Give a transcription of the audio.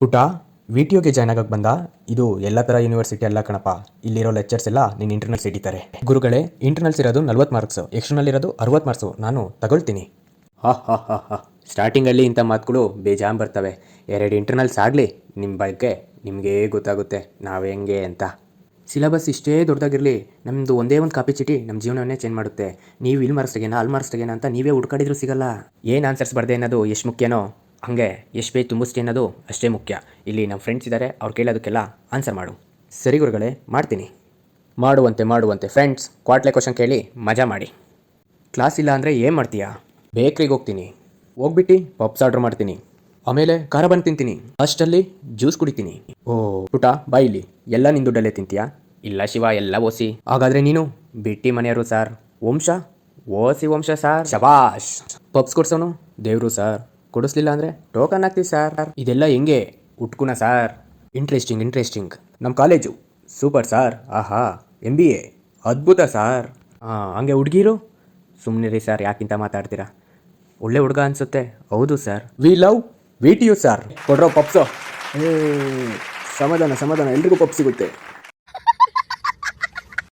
ಪುಟ V T ಯುಗೆ join ಆಗಕ್ಕೆ ಬಂದ. ಇದು ಎಲ್ಲ ಥರ ಯೂನಿವರ್ಸಿಟಿ ಅಲ್ಲ ಕಣಪ್ಪ. ಇಲ್ಲಿರೋ ಲೆಕ್ಚರ್ಸ್ ಎಲ್ಲ ನೀನು ಇಂಟರ್ನಲ್ಸ್ ಹಿಡಿತಾರೆ. ಗುರುಗಳೇ, ಇಂಟರ್ನಲ್ಸ್ ಇರೋದು 40 ಮಾರ್ಕ್ಸು, ಎಕ್ಸ್ಟರ್ನಲ್ ಇರೋದು 60 ಮಾರ್ಕ್ಸು. ನಾನು ತಗೊಳ್ತೀನಿ. ಹಾ. ಸ್ಟಾರ್ಟಿಂಗಲ್ಲಿ ಇಂಥ ಮಾತುಗಳು ಬೇಜಾನ್ ಬರ್ತವೆ. 2 ಇಂಟರ್ನಲ್ಸ್ ಆಗಲಿ, ನಿಮ್ಮ ಬಗ್ಗೆ ನಿಮಗೆ ಗೊತ್ತಾಗುತ್ತೆ ನಾವು ಹೆಂಗೆ ಅಂತ. ಸಿಲೆಬಸ್ ಇಷ್ಟೇ ದೊಡ್ಡದಾಗಿರಲಿ, ನಮ್ಮದು ಒಂದೇ ಒಂದು ಕಾಪಿ ಚೀಟಿ ನಮ್ಮ ಜೀವನವನ್ನೇ ಚೇಂಜ್ ಮಾಡುತ್ತೆ. ನೀವು ಇಲ್ಲಿ ಮಾರ್ಕ್ಸ್ ತೆಗೆನಾ ಅಲ್ಲಿ ಮಾರ್ಕ್ಸ್ ತೆಗೆನಾ ಅಂತ ನೀವೇ ಹುಡ್ಕಾಡಿದ್ರು ಸಿಗಲ್ಲ. ಏನು ಆನ್ಸರ್ಸ್ ಬರ್ದೆ ಅನ್ನೋದು ಎಷ್ಟು ಮುಖ್ಯನೋ ಹಾಗೆ ಎಷ್ಟು ಪೇಜ್ ತುಂಬಿಸ್ತೀನಿ ಅನ್ನೋದು ಅಷ್ಟೇ ಮುಖ್ಯ. ಇಲ್ಲಿ ನಮ್ಮ ಫ್ರೆಂಡ್ಸ್ ಇದ್ದಾರೆ, ಅವ್ರು ಕೇಳೋದಕ್ಕೆಲ್ಲ ಆನ್ಸರ್ ಮಾಡು. ಸರಿ ಗುರುಗಳೇ, ಮಾಡ್ತೀನಿ. ಮಾಡುವಂತೆ ಫ್ರೆಂಡ್ಸ್, ಕ್ವಾಟ್ಲೆ ಕ್ವಶನ್ ಕೇಳಿ ಮಜಾ ಮಾಡಿ. ಕ್ಲಾಸ್ ಇಲ್ಲ ಅಂದರೆ ಏನು ಮಾಡ್ತೀಯಾ? ಬೇಕ್ರಿಗೆ ಹೋಗ್ತೀನಿ, ಹೋಗ್ಬಿಟ್ಟು ಪಪ್ಸ್ ಆರ್ಡ್ರ್ ಮಾಡ್ತೀನಿ, ಆಮೇಲೆ ಖಾರ ಬಂದು ತಿಂತೀನಿ, ಅಷ್ಟಲ್ಲಿ ಜ್ಯೂಸ್ ಕುಡಿತೀನಿ. ಓ ಪುಟ, ಬಾಯಿಲಿ ಎಲ್ಲ ನಿನ್ನ ದುಡ್ಡಲ್ಲೇ ತಿಂತೀಯಾ? ಇಲ್ಲ ಶಿವ, ಎಲ್ಲ ಓಸಿ. ಹಾಗಾದರೆ ನೀನು ಬಿಟ್ಟಿ ಮನೆಯವರು ಸಾರ್, ವಂಶ ಓಸಿ ವಂಶ ಸಾರ್. ಶಬಾಷ್. ಪಪ್ಸ್ ಕೊಡ್ಸೋನು ದೇವರು ಸಾರ್, ಕೊಡಿಸ್ಲಿಲ್ಲ ಅಂದರೆ ಟೋಕನ್ ಹಾಕ್ತೀವಿ ಸಾರ್. ಇದೆಲ್ಲ ಹೆಂಗೆ ಉಟ್ಕುನ ಸಾರ್? ಇಂಟ್ರೆಸ್ಟಿಂಗ್. ನಮ್ಮ ಕಾಲೇಜು ಸೂಪರ್ ಸಾರ್. ಆಹಾ, MBA ಅದ್ಭುತ ಸಾರ್. ಹಂಗೆ ಹುಡುಗಿರು ಸುಮ್ಮನೆ ರೀ ಸಾರ್, ಯಾಕಿಂತ ಮಾತಾಡ್ತೀರಾ? ಒಳ್ಳೆ ಹುಡುಗ ಅನಿಸುತ್ತೆ. ಹೌದು sir, we love VTU sir. ಕೊಡ್ರೋ ಪಪ್ಸು. ಸಮಾಧಾನ, ಎಲ್ರಿಗೂ ಪಪ್ ಸಿಗುತ್ತೆ.